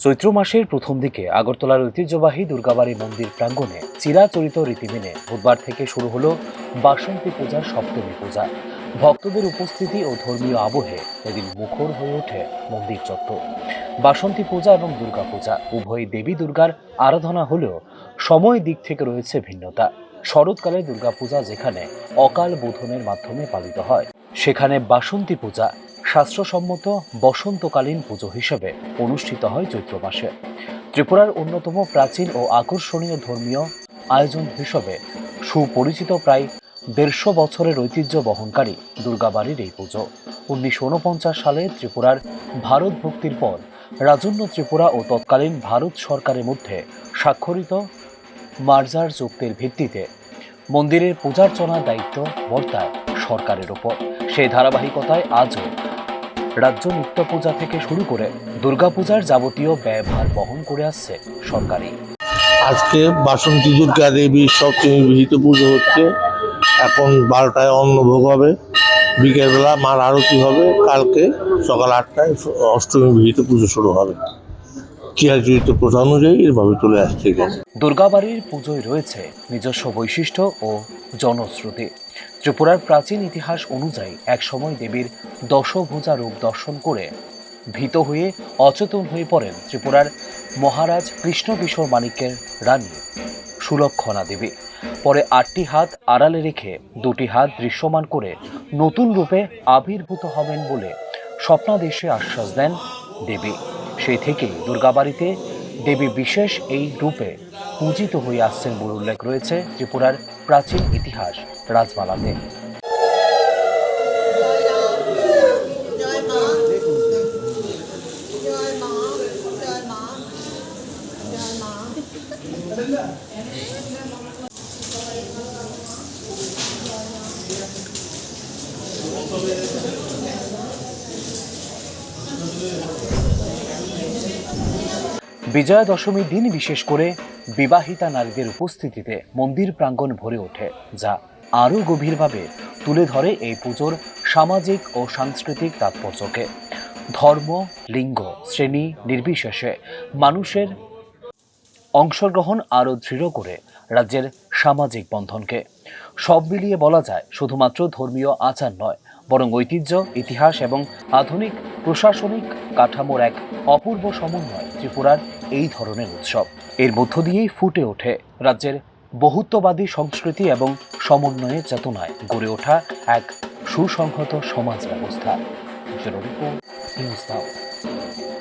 চৈত্র মাসের প্রথম দিকে আগরতলার ঐতিহ্যবাহী দুর্গাবাড়ি মন্দির প্রাঙ্গণে চিরাচরিত রীতি মেনে বুধবার থেকে শুরু হলো বাসন্তী পূজার সপ্তমী পূজা। ভক্তদের উপস্থিতি ও ধর্মীয় আবহে এদিন মুখর হয়ে ওঠে মন্দির চত্বর। বাসন্তী পূজা এবং দুর্গা পূজা উভয় দেবী দুর্গার আরাধনা হলেও সময় দিক থেকে রয়েছে ভিন্নতা। শরৎকালে দুর্গাপূজা যেখানে অকাল বোধনের মাধ্যমে পালিত হয়, সেখানে বাসন্তী পূজা শাস্ত্রসম্মত বসন্তকালীন পুজো হিসেবে অনুষ্ঠিত হয় চৈত্র মাসে। ত্রিপুরার অন্যতম প্রাচীন ও আকর্ষণীয় ধর্মীয় আয়োজন হিসেবে সুপরিচিত প্রায় ১৫০ বছরের ঐতিহ্য বহনকারী দুর্গাবাড়ির এই পুজো ১৯৪৯ সালে ত্রিপুরার ভারত ভক্তির পর রাজন্য ত্রিপুরা ও তৎকালীন ভারত সরকারের মধ্যে স্বাক্ষরিত মার্জার চুক্তির ভিত্তিতে মন্দিরের পূজার্চনার দায়িত্ব বর্তায় সরকারের ওপর। সেই ধারাবাহিকতায় আজও রাজ্য নিত্য পূজা থেকে শুরু করে দুর্গাপূজার যাবতীয় ব্যয়ভার বহন করে আসছে সরকারই। আজকে বাসন্তী দুর্গা দেবীর সপ্তমী বিহিত পুজো হচ্ছে। এখন 12টায় অন্নভোগ হবে, বিকেলবেলা মার আরতি হবে, কালকে সকাল 8টায় অষ্টমী বিহিত পুজো শুরু হবে। চিরাচরিত প্রথা অনুযায়ী এভাবে চলে আসছে এখানে। দুর্গাবাড়ির পুজোয় রয়েছে নিজস্ব বৈশিষ্ট্য ও জনশ্রুতি। ত্রিপুরার প্রাচীন ইতিহাস অনুযায়ী একসময় দেবীর দশভুজা রূপ দর্শন করে ভীত হয়ে অচেতন হয়ে পড়েন ত্রিপুরার মহারাজ কৃষ্ণকিশোর মানিক্যের রানী সুলক্ষণা দেবী। পরে 8টি হাত আড়ালে রেখে 2টি হাত দৃশ্যমান করে নতুন রূপে আবির্ভূত হবেন বলে স্বপ্নাদেশে আশ্বাস দেন দেবী। সেই থেকেই দুর্গাবাড়িতে দেবী বিশেষ এই রূপে পূজিত হয়ে আসছেন বলে উল্লেখ রয়েছে ত্রিপুরার প্রাচীন ইতিহাস রাজমালাতে। বিজয়া দশমীর দিন বিশেষ করে বিবাহিতা নারীদের উপস্থিতিতে মন্দির প্রাঙ্গণ ভরে ওঠে, যা আরও গভীরভাবে তুলে ধরে এই পুজোর সামাজিক ও সাংস্কৃতিক তাৎপর্যকে। ধর্ম, লিঙ্গ, শ্রেণী নির্বিশেষে মানুষের অংশগ্রহণ আরও দৃঢ় করে রাজ্যের সামাজিক বন্ধনকে। সব মিলিয়ে বলা যায় শুধুমাত্র ধর্মীয় আচার নয়, বরং ঐতিহ্য, ইতিহাস এবং আধুনিক প্রশাসনিক কাঠামোর এক অপূর্ব সমন্বয় ত্রিপুরার এই ধরনের উৎসব। এর মধ্য দিয়েই ফুটে ওঠে রাজ্যের বহুত্ববাদী সংস্কৃতি এবং সমন্বয়ের চেতনায় গড়ে ওঠা এক সুসংহত সমাজ ব্যবস্থা। News now.